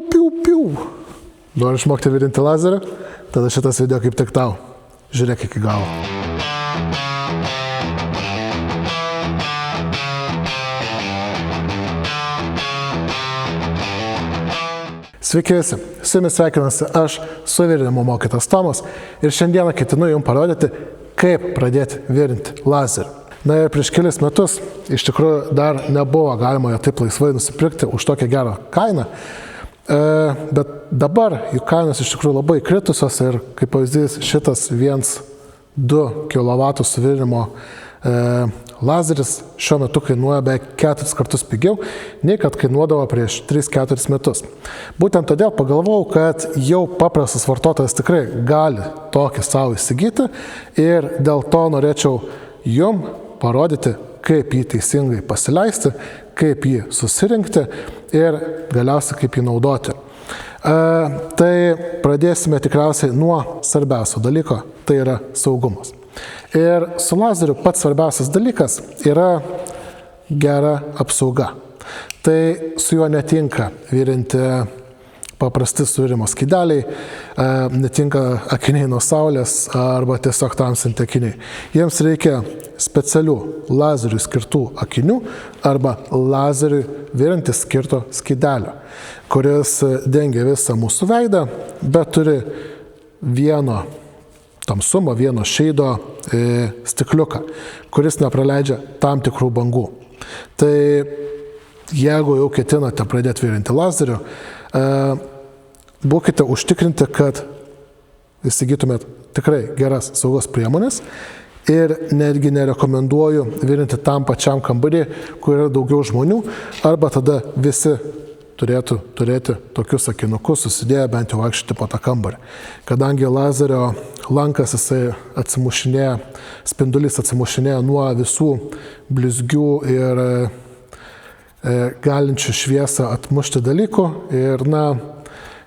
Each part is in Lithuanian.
piu. Nori išmokti virinti lazeriu? Tada šitas video kaip tik tau. Žiūrėk iki galo. Sveiki visi, su jumis sveikinuosi aš, suvirinimo mokytas Tomas, ir šiandieną ketinu jums parodyti, kaip pradėti virinti lazeriu. Na ir prieš kelis metus iš tikrųjų dar nebuvo galima jo taip laisvai nusipirkti už tokią gerą kainą, bet dabar jų kainos iš tikrųjų labai kritusios ir kaip pavyzdys šitas 1-2 kW suvirinimo lazeris šiuo metu kainuoja beveik 4 kartus pigiau, nei kad kainuodavo prieš 3-4 metus. Būtent todėl pagalvojau, kad jau paprastas vartotojas tikrai gali tokį savo įsigyti ir dėl to norėčiau jum parodyti, kaip jį teisingai pasileisti, kaip jį susirinkti ir galiausiai kaip jį naudoti. Tai pradėsime tikriausiai nuo svarbiausio dalyko, tai yra saugumas. Ir su lazeriu pats svarbiausias dalykas yra gera apsauga. Tai su juo netinka virinti paprasti suvirimo skydeliai, netinka akiniai nuo saulės arba tiesiog tamsinti akiniai. Jiems reikia specialių lazerių skirtų akinių arba lazeriui virinti skirto skydelio, kuris dengia visą mūsų veidą, bet turi vieno tamsumo, vieno šeido stikliuką, kuris nepraleidžia tam tikrų bangų. Tai jeigu jau ketinate pradėti virinti lazeriu, būkite užtikrinti, kad įsigytumėt tikrai geras saugos priemonės ir netgi nerekomenduoju virinti tam pačiam kambarį, kur yra daugiau žmonių, arba tada visi turėtų turėti tokius akinukus, susidėję bent jau vaikščioti po tą kambarį. Kadangi lazerio lankas jisai atsimušinėja, spindulys atsimušinėja nuo visų blizgių ir galinčių šviesą atmušti dalykų ir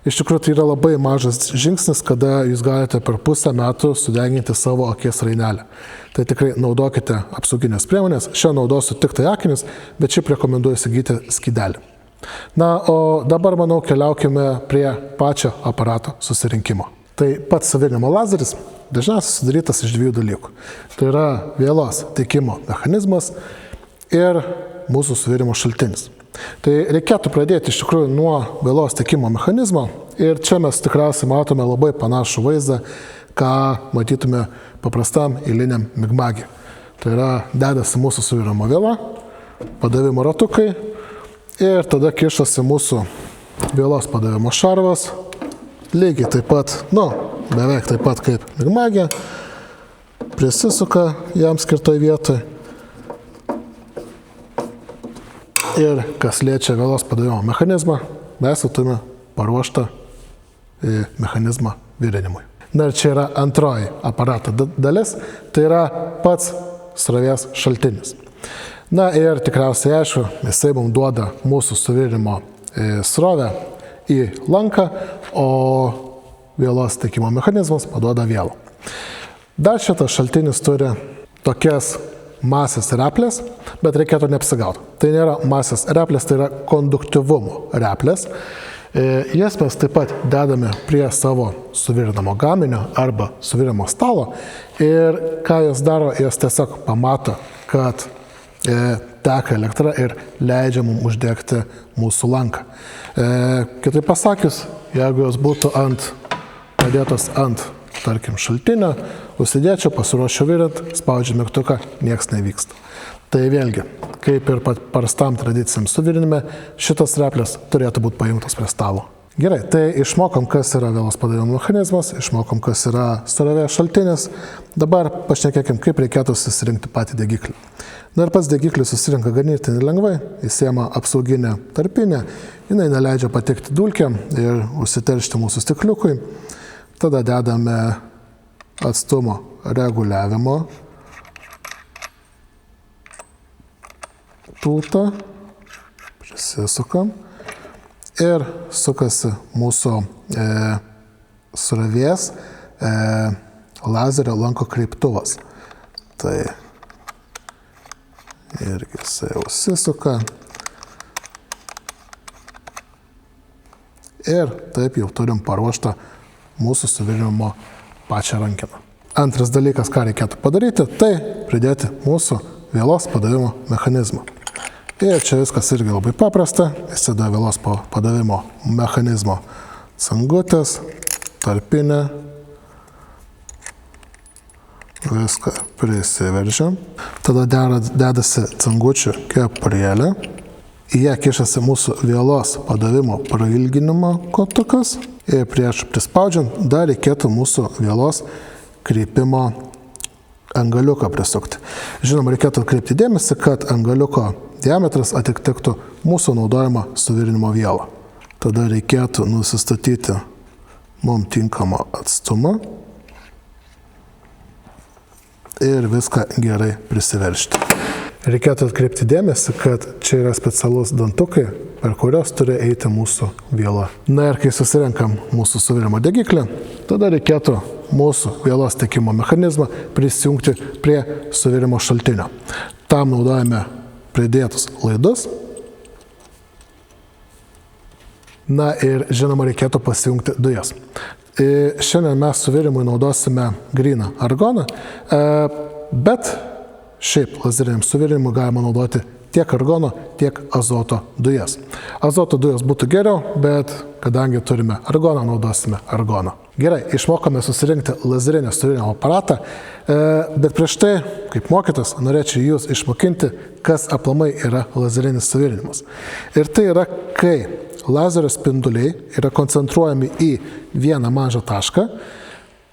iš tikrųjų tai yra labai mažas žingsnis, kada jūs galite per pusę metų sudeginti savo akies rainelę. Tai tikrai naudokite apsauginės priemonės. Šiandien naudosiu tik tai akinius, bet šiaip rekomenduoju įsigyti skydelį. Na, o dabar, manau, keliaukime prie pačio aparato susirinkimo. Tai pats suvirinimo lazeris dažniausiai sudarytas iš 2 dalykų. Tai yra vielos tiekimo mechanizmas ir mūsų suvirimo šaltinis. Tai reikėtų pradėti iš tikrųjų nuo vielos tiekimo mechanizmo ir čia mes tikriausiai matome labai panašų vaizdą, ką matytume paprastam eiliniam migmagį. Tai yra dedasi mūsų suvirimo viela, padavimo ratukai ir tada kišasi mūsų vielos padavimo šarvas, lygiai taip pat, beveik taip pat kaip migmagė, prisisuka jam skirtoj vietoj. Ir kas liečia vielos padavimo mechanizmą, mes jau turime paruoštą mechanizmą virinimui. Na ir čia yra antroji aparato dalis, tai yra pats srovės šaltinis. Na ir tikriausiai aišku, jisai mums duoda mūsų suvirimo srovę į lanką, o vielos tiekimo mechanizmas paduoda vielą. Dar šitas šaltinis turi tokias masės replės, bet reikėtų neapsigauti. Tai nėra masės replės, tai yra konduktyvumo replės. Jas mes taip pat dedame prie savo suvirinamo gaminio arba suvirinamo stalo ir ką jos daro, jos tiesiog pamato, kad teka elektra ir leidžia mums uždegti mūsų lanką. Kitaip pasakius, jeigu jos būtų padėtos ant, tarkim, šaltinio, užsidėčiau, pasiruošiu virint, spaudžiu mygtuką, nieks nevyksta. Tai vėlgi, kaip ir paprastam tradiciniam suvirinime, šitas replės turėtų būti pajungtos prie stalo. Gerai, tai išmokom, kas yra vielos padavimo mechanizmas, išmokom, kas yra srovės šaltinis. Dabar pašnekėkim, kaip reikėtų susirinkti patį degiklį. Na ir pats degiklis susirinka ganėtinai lengvai, įsiema apsauginę tarpinę, jinai neleidžia patekti dulkėm ir užsiteršti mūsų stikliukui. Tada dedame atstumo reguliavimo pultą, prisisukam ir sukasi mūsų srovės lazerio lanko kreiptuvas. Tai irgi jisai užsisuka Ir taip jau turim paruoštą mūsų suvirinimo pačią rankeną. Antras dalykas, ką reikėtų padaryti, tai pridėti mūsų vielos padavimo mechanizmą. Ir čia viskas irgi labai paprasta. Įsideda vielos padavimo mechanizmo cangutės, tarpinė. Viską prisiveržiam. Tada dedasi cangučių kepurėlė. Į ją kišasi mūsų vielos padavimo prailginimo kotukas. Ir prieš prispaudžiant dar reikėtų mūsų vielos kreipimo angaliuką prisukti. Žinoma, reikėtų atkreipti dėmesį, kad angaliuko diametras atitiktų mūsų naudojamą suvirinimo vielą. Tada reikėtų nusistatyti mums tinkamą atstumą ir viską gerai prisiveršti. Reikėtų atkreipti dėmesį, kad čia yra specialus dantukai, per kurios turi eiti mūsų viela. Na ir kai susirenkam mūsų suvirinimo degiklį, tada reikėtų mūsų vielos tekimo mechanizmą prisijungti prie suvirimo šaltinio. Tam naudojame pridėtus laidus. Na ir žinoma, reikėtų pasijungti dujas. Šiandien mes suvirimui naudosime gryną argoną, bet šiaip lazeriniam suvirimui galima naudoti tiek argono, tiek azoto dujas. Azoto dujos būtų geriau, bet kadangi turime argoną, naudosime argoną. Gerai, išmokome susirinkti lazerinio suvirinimo aparatą, bet prieš tai, kaip mokytas, norėčiau jūs išmokinti, kas aplamai yra lazerinis suvirinimas. Ir tai yra, kai lazerio spinduliai yra koncentruojami į vieną mažą tašką,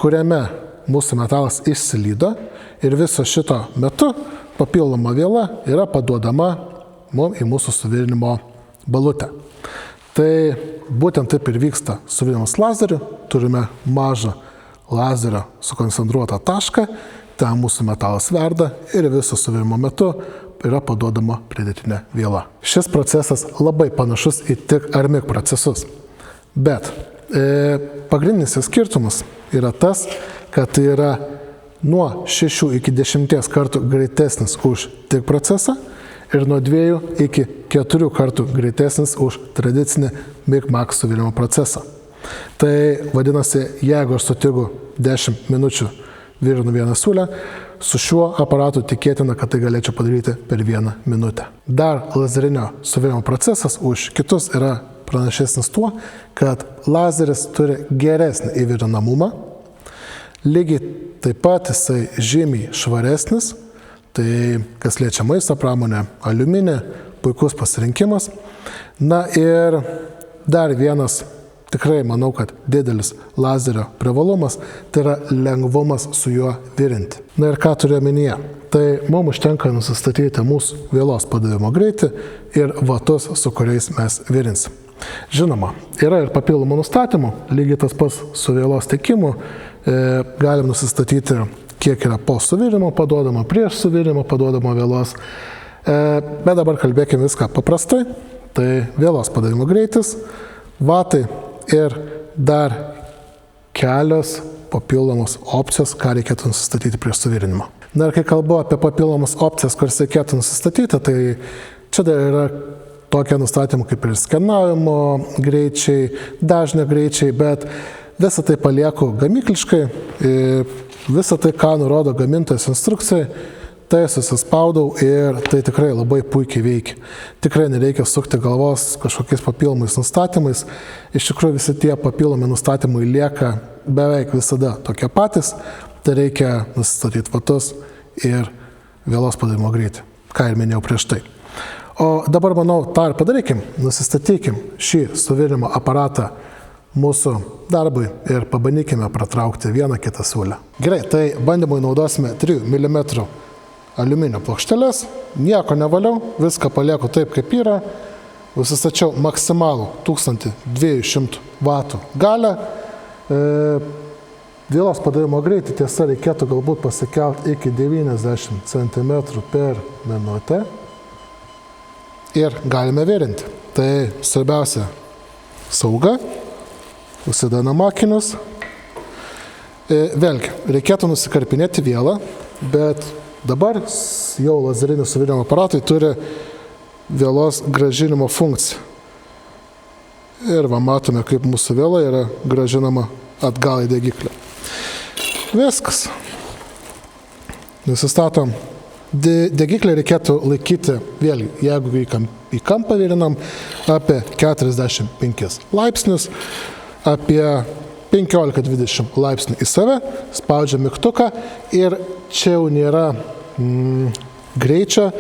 kuriame mūsų metalas išsilydo ir viso šito metu papildoma viela yra paduodama mums į mūsų suvirinimo balutę. Tai būtent taip ir vyksta suvirinimas lazeriu. Turime mažą lazerio sukoncentruotą tašką, ten mūsų metalas verda ir viso suvirinimo metu yra paduodama pridėtinė viela. Šis procesas labai panašus į tik ar MIG procesus. Bet pagrindinis skirtumas yra tas, kad tai yra nuo 6 iki 10 kartų greitesnis už TIG procesą ir nuo 2 iki 4 kartų greitesnis už tradicinį MIG-MAX suvirimo procesą. Tai vadinasi, jeigu aš su TIG-u 10 minučių virinu vieną siūlę, su šiuo aparatu tikėtina, kad tai galėčiau padaryti per 1 minutę. Dar lazerinio suvirimo procesas už kitus yra pranašesnis tuo, kad lazeris turi geresnį įvirinamumą. Lygiai taip pat jisai žymiai švaresnis, tai kas liečia maisto pramonę, aliuminį, puikus pasirinkimas. Na ir dar vienas, tikrai manau, kad didelis lazerio privalumas, tai yra lengvumas su juo virinti. Na ir ką turiu omenyje? Tai mums užtenka nusistatyti mūsų vielos padavimo greitį ir vatus, su kuriais mes virinsim. Žinoma, yra ir papildomų nustatymų, lygiai tas pats su vielos tekimu. Galim nusistatyti, kiek yra po suvirimo paduodama, prieš suvirimo paduodama vielos. Bet dabar kalbėkime viską paprastai. Tai vielos padavimo greitis, vatai ir dar kelios papildomos opcijos, ką reikėtų nusistatyti prieš suvirinimą. Na ir kai kalbu apie papildomas opcijas, kuris reikėtų nusistatyti, tai čia dar yra tokie nustatymai kaip ir skenavimo greičiai, dažnio greičiai, bet visą tai palieku gamykliškai, visą tai, ką nurodo gamintojas instrukcijai, tai susispaudau ir tai tikrai labai puikiai veikia. Tikrai nereikia sukti galvos kažkokiais papildomais nustatymais. Iš tikrųjų visi tie papildomi nustatymai lieka beveik visada tokie patys. Tai reikia nusistatyti vatus ir vielos padavimo greitį, ką ir minėjau prieš tai. O dabar, manau, tą ir padarykim. Nusistatykim šį suvirinimo aparatą mūsų darbui ir pabandykime pratraukti vieną kitą siūlę. Gerai, tai bandymui naudosime 3 mm aliuminio plokšteles, nieko nevaliau, viską palieku taip, kaip yra. Nusistačiau maksimalų 1200 vatų galią. Vielos padavimo greitį, tiesa, reikėtų galbūt pasikelti iki 90 cm per minutę. Ir galime virinti. Tai svarbiausia sauga. Užsidedam akinius. Vėlgi, reikėtų nusikarpinėti vielą, bet dabar jau lazerinis suvirimo aparatai turi vielos grąžinimo funkciją. Ir va matome, kaip mūsų vėla yra grąžinama atgal į degiklį. Viskas. Nusistatom. Degiklį reikėtų laikyti, vėlgi, jeigu į kampą virinam, apie 45 laipsnius, apie 15-20 laipsnių į save, spaudžiam mygtuką ir čia jau nėra greičio,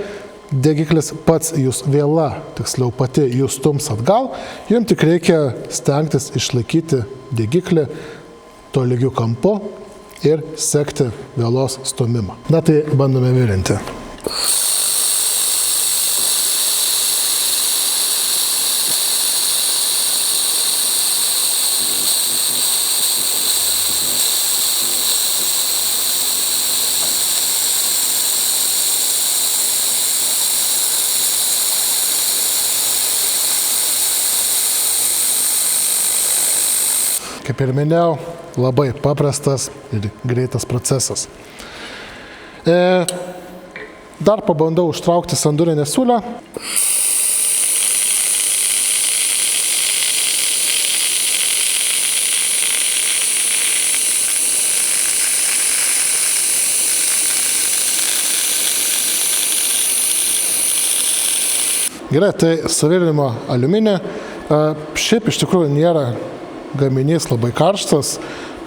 degiklis pats jūs vėla, tiksliau pati jūs stums atgal, jums tik reikia stengtis išlaikyti degiklį to lygių kampu ir sekti vėlos stumimą. Na tai bandome virinti. Kaip ir minėjau, labai paprastas ir greitas procesas. Dar pabandau užtraukti sandurinę siūlę. Gerai, tai suvirinimo aliuminė. Šiaip iš tikrųjų nėra gaminys labai karštas,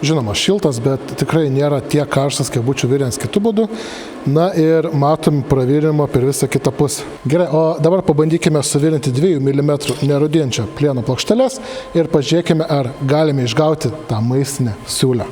žinoma šiltas, bet tikrai nėra tiek karštas, kaip būčiau virinęs kitų būdų. Na ir matom pravirinimą per visą kitą pusę. Gerai, o dabar pabandykime suvirinti 2 mm nerūdijančio plieno plokšteles ir pažiūrėkime, ar galime išgauti tą maistinę siūlę.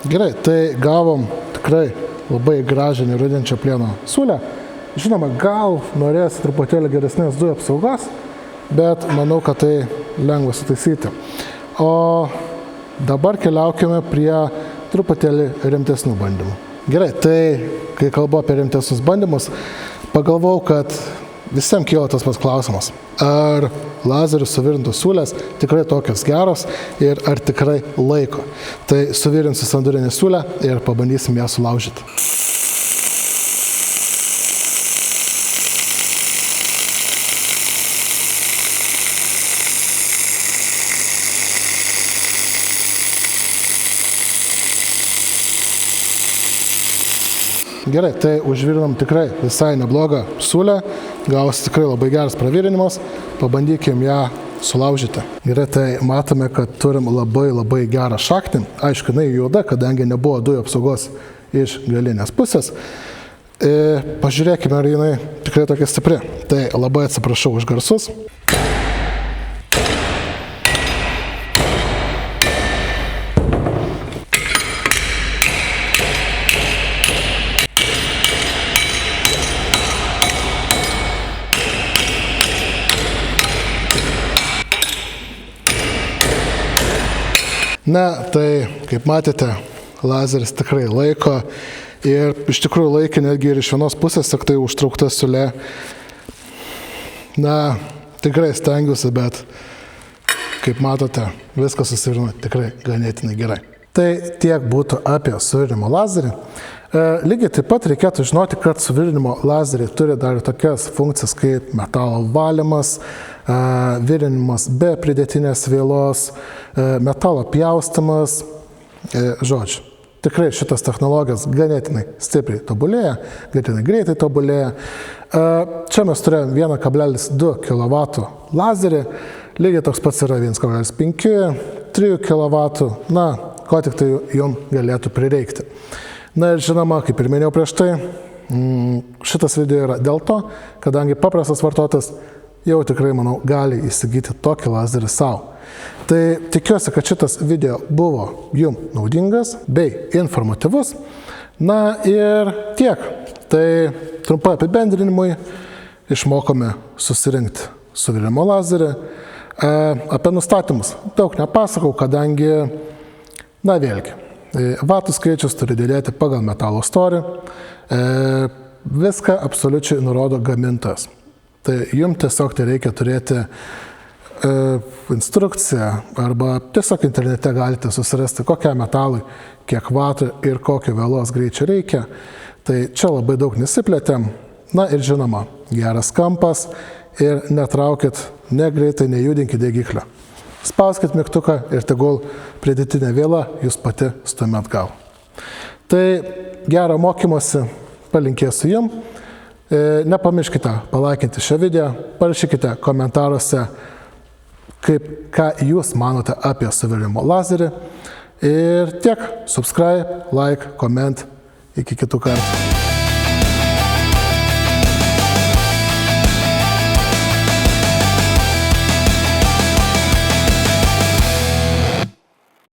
Gerai, tai gavom tikrai labai gražią nerūdijančio plieno siūlę. Žinoma, gal norės truputėlį geresnės dujų apsaugos, bet manau, kad tai lengva sutaisyti. O dabar keliaukime prie truputėlį rimtesnių bandymų. Gerai, tai kai kalbu apie rimtesnius bandymus, pagalvojau, kad visiems kyla tas pats klausimas. Ar lazerių suvirintos siūlės tikrai tokios geros ir ar tikrai laiko? Tai suvirinsiu sandurinę siūlę ir pabandysim ją sulaužyti. Gerai, tai užvirinam tikrai visai neblogą siūlę, gausi tikrai labai geras pravirinimas, pabandykim ją sulaužyti. Gerai, tai matome, kad turim labai gerą šaknį, aišku, jinai juoda, kadangi nebuvo dujų apsaugos iš galinės pusės. Pažiūrėkime, ar jinai tikrai tokia stipri. Tai labai atsiprašau už garsus. Na, tai, kaip matėte, lazeris tikrai laiko ir iš tikrųjų laikė netgi ir iš vienos pusės, tik tai užtraukta siūlė. Na, tikrai stengiuosi, bet, kaip matote, viskas susivirino tikrai ganėtinai gerai. Tai tiek būtų apie suvirinimo lazerį. Lygiai taip pat reikėtų žinoti, kad suvirinimo lazeriai turi dar tokias funkcijas kaip metalo valymas, virinimas be pridėtinės vėlos, metalo pjaustymas. Žodžiu, tikrai šitas technologijas ganėtinai stipriai tobulėja, ganėtinai greitai tobulėja. Čia mes turėjom 1,2 kW lazerį, lygiai toks pats yra 1,5, 3 kW, na, ko tik tai jums galėtų prireikti. Na ir žinoma, kaip ir minėjau prieš tai, šitas video yra dėl to, kadangi paprastas vartotojas jau tikrai, manau, gali įsigyti tokį lazerį savo. Tai tikiuosi, kad šitas video buvo jums naudingas bei informatyvus. Na ir tiek. Tai trumpai apibendrinimui išmokome susirinkti suvirimo lazerį. Apie nustatymus daug nepasakau, kadangi, na vėlgi, vatų skaičius turi dėlėti pagal metalo storį, viską absoliučiai nurodo gamintojas. Tai jums tiesiog tai reikia turėti instrukciją arba tiesiog internete galite susirasti, kokiam metalui, kiek vatų ir kokio vėlos greičio reikia. Tai čia labai daug nesiplėtėm. Na ir žinoma, geras kampas ir netraukit, negreitai nejudinkit degiklio. Spauskit mygtuką ir tegul pridėtinė vėla jūs pati stumia atgal. Tai gero mokymosi palinkėsiu jums. Nepamirškite palaikinti šią video, parašykite komentaruose, ką jūs manote apie suvirimo lazerį. Ir tiek, subscribe, like, comment, iki kitų kartų.